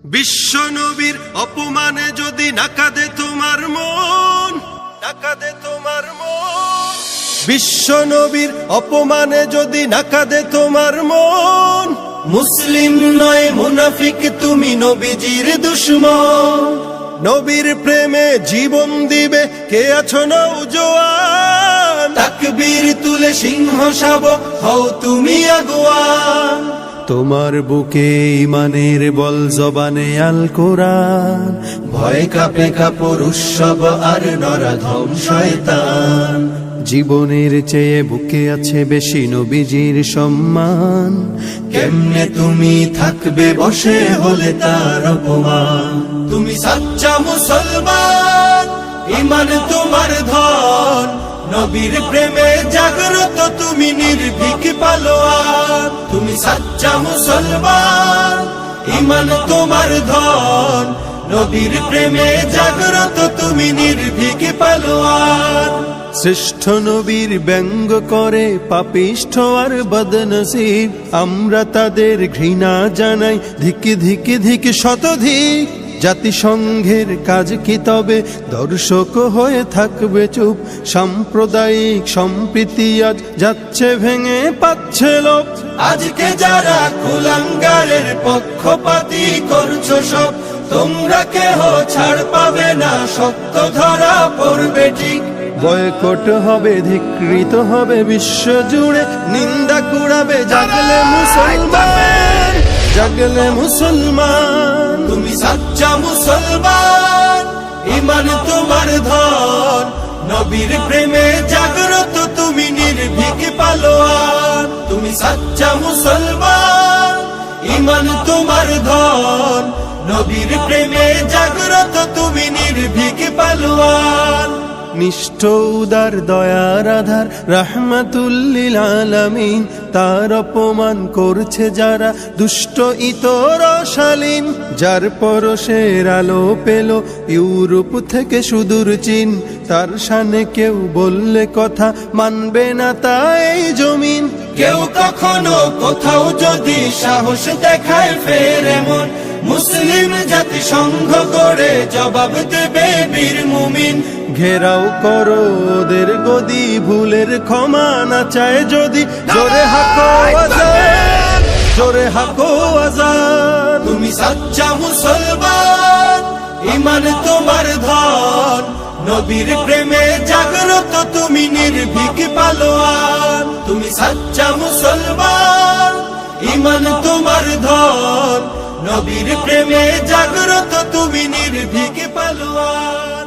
বিশ্ব নবীর অপমানে যদি না কাঁদে তোমার মন, না কাঁদে তোমার মন। বিশ্ব নবীর অপমানে যদি না কাঁদে তোমার মন, মুসলিম নয় মুনাফিক তুমি নবীজির দুশমন। নবীর প্রেমে জীবন দিবে কে আছো নওজোয়ান, তাকবীর তুলে সিংহ শাবক হও তুমি আগুয়ান। তোমার বুকে ইমানের বল জবানে আল কোরআন, ভয় কাঁপে কাপড় উৎসব আর নরাধম শয়তান। জীবনের চেয়ে বুকে আছে বেশি নবীজির সম্মান, কেমনে তুমি থাকবে বসে হলে তার অপমান। তুমি সাচ্চা মুসলমান, ইমান তোমার ধন, নবীর প্রেমে জাগ্রত তুমি নির্ভীক পালোয়ান। তুমি সাচ্চা মুসলমান, ইমান তোমার ধন, নবীর প্রেমে জাগ্রত তুমি নির্ভীক পালোয়ান। শ্রেষ্ঠ নবীর ব্যঙ্গ করে পাপিষ্ঠ আর বদনসিব, আমরা তাদের ঘৃণা জানাই ধিক ধিক ধিক শতধিক। জাতিসংঘের কাজ কি তবে দর্শক হয়ে থাকবে চুপ, সাম্প্রদায়িক সম্প্রীতি আজ যাচ্ছে ভেঙে পাচ্ছে লোক। আজকে যারা কুলাঙ্গারের পক্ষপাতী করছো সব, তোমরা কেহ ছাড় পাবে না, সত্য ধরা পড়বে ঠিক। বয়কট হবে, ধিকৃত হবে বিশ্ব জুড়ে, নিন্দা কুড়াবে জাগলে মুসলমান, জাগলে মুসলমান। তুমি সাচ্চা মুসলমান, ইমান তোমার ধন, নবীর প্রেমে জাগ্রত তুমি নির্ভীক পালোয়ান। তুমি সাচ্চা মুসলমান, ইমান তোমার ধন, নবীর প্রেমে জাগ্রত তুমি নির্ভীক পালোয়ান। নিষ্ঠ উদার দয়ার আধার রাহমাতুল লিল আলামিন, তার অপমান করছে যারা দুষ্ট ইতর শালীন। যার পরশের আলো পেল ইউরোপ থেকে সুদূর চীন, তার শানে কেউ বললে কথা মানবে না তাই জমিন। কেউ কখনো কোথাও যদি সাহস দেখায় ফের এমন, মুসলিম জাতি সংঘ করে জবাব দেবে বীর মুমিন। ঘেরাও করো ওদের গদি, ভুলের ক্ষমা না চায় যদি, জোরে হাকো আজান, জোরে হাকো আজান। তুমি সাচ্চা মুসলমান, ইমান তোমার ধন, নবীর প্রেমে জাগ্রত তুমি নির্ভীক পালোয়ান। তুমি সাচ্চা মুসলমান, ইমান তোমার ধন, নবীর প্রেমে জাগ্রত তুমি নির্ভীক পালোয়ান।